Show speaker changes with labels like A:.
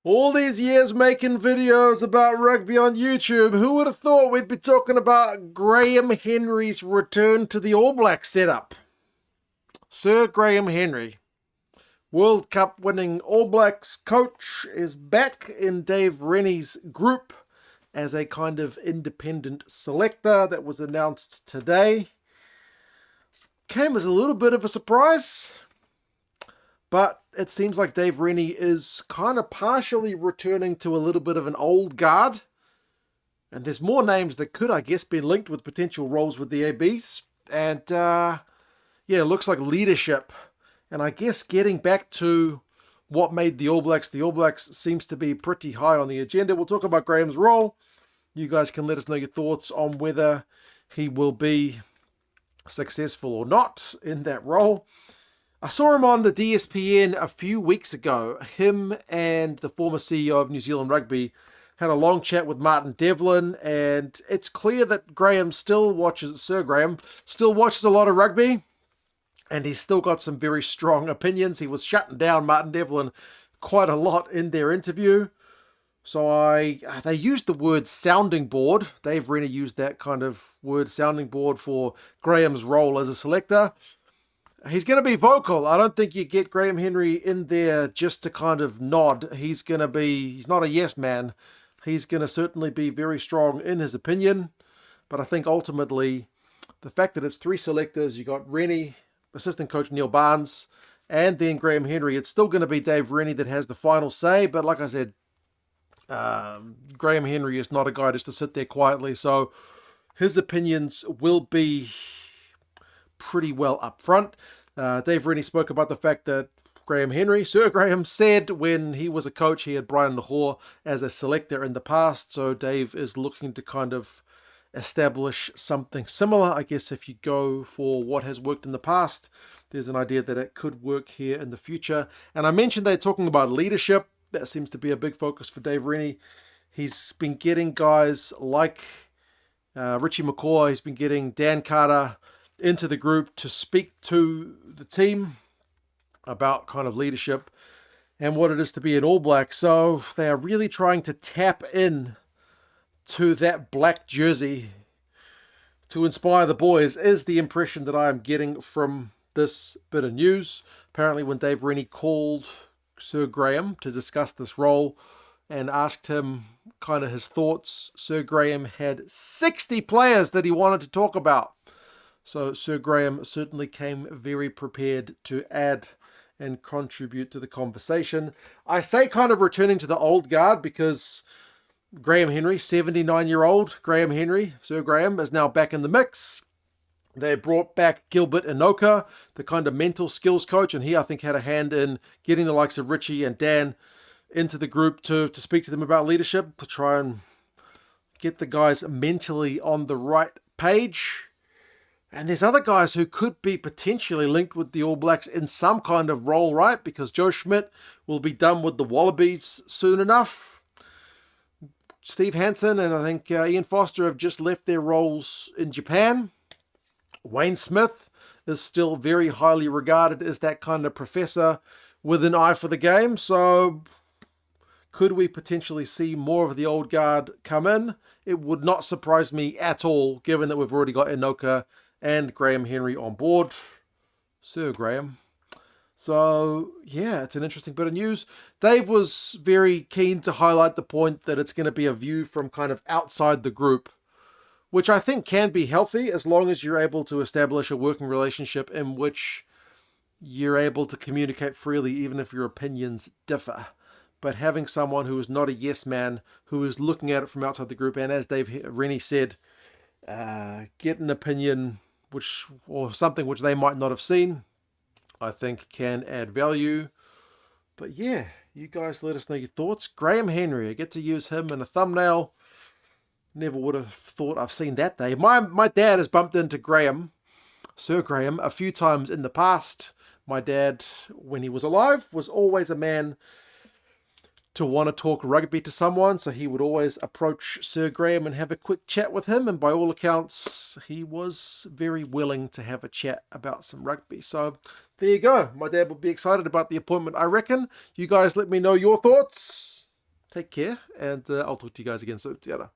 A: All these years making videos about rugby on YouTube, who would have thought we'd be talking about Graham Henry's return to the All Blacks setup? Sir Graham Henry, World Cup winning All Blacks coach, is back in Dave Rennie's group as a kind of independent selector. That was announced today. Came as a little bit of a surprise, but it seems like Dave Rennie is kind of partially returning to a little bit of an old guard. And there's more names that could, I guess, be linked with potential roles with the ABs. And yeah, it looks like leadership. And I guess getting back to what made the All Blacks seems to be pretty high on the agenda. We'll talk about Graham's role. You guys can let us know your thoughts on whether he will be successful or not in that role. I saw him on the DSPN a few weeks ago. Him and the former CEO of New Zealand Rugby had a long chat with Martin Devlin, and it's clear that Sir Graham still watches a lot of rugby, and he's still got some very strong opinions. He was shutting down Martin Devlin quite a lot in their interview. So they used the word sounding board. Dave Rennie used that kind of word, sounding board, for Graham's role as a selector. He's going to be vocal. I don't think you get Graham Henry in there just to kind of nod. He's not a yes man. He's going to certainly be very strong in his opinion. But I think ultimately, the fact that it's three selectors, you got Rennie, assistant coach Neil Barnes, and then Graham Henry, it's still going to be Dave Rennie that has the final say. But like I said, Graham Henry is not a guy just to sit there quietly. So his opinions will be pretty well up front. Dave Rennie spoke about the fact that Sir Graham, said when he was a coach, he had Brian Lahore as a selector in the past. So Dave is looking to kind of establish something similar. I guess if you go for what has worked in the past, there's an idea that it could work here in the future. And I mentioned they're talking about leadership. That seems to be a big focus for Dave Rennie. He's been getting guys like Richie McCaw. He's been getting Dan Carter into the group to speak to the team about kind of leadership and what it is to be an All Black. So they are really trying to tap in to that black jersey to inspire the boys, is the impression that I am getting from this bit of news. Apparently when Dave Rennie called Sir Graham to discuss this role and asked him kind of his thoughts, Sir Graham had 60 players that he wanted to talk about. So Sir Graham certainly came very prepared to add and contribute to the conversation. I say kind of returning to the old guard because Graham Henry, 79-year-old Graham Henry, Sir Graham, is now back in the mix. They brought back Gilbert Inoka, the kind of mental skills coach, and he, I think, had a hand in getting the likes of Richie and Dan into the group to speak to them about leadership, to try and get the guys mentally on the right page. And there's other guys who could be potentially linked with the All Blacks in some kind of role, right? Because Joe Schmidt will be done with the Wallabies soon enough. Steve Hansen and I think Ian Foster have just left their roles in Japan. Wayne Smith is still very highly regarded as that kind of professor with an eye for the game. So could we potentially see more of the old guard come in? It would not surprise me at all, given that we've already got Inoka and Graham Henry on board. Sir Graham. So, yeah, it's an interesting bit of news. Dave was very keen to highlight the point that it's going to be a view from kind of outside the group, which I think can be healthy as long as you're able to establish a working relationship in which you're able to communicate freely, even if your opinions differ. But having someone who is not a yes man, who is looking at it from outside the group, and as Dave Rennie said, get an opinion or something which they might not have seen, I think can add value. But yeah, you guys let us know your thoughts. Graham Henry, I get to use him in a thumbnail. Never would have thought I've seen that day. My dad has bumped into Sir Graham, a few times in the past. My dad, when he was alive, was always a man to want to talk rugby to someone, so he would always approach Sir Graham and have a quick chat with him, and by all accounts he was very willing to have a chat about some rugby. So there you go. My dad will be excited about the appointment, I reckon. You guys let me know your thoughts. Take care, and I'll talk to you guys again soon. See ya.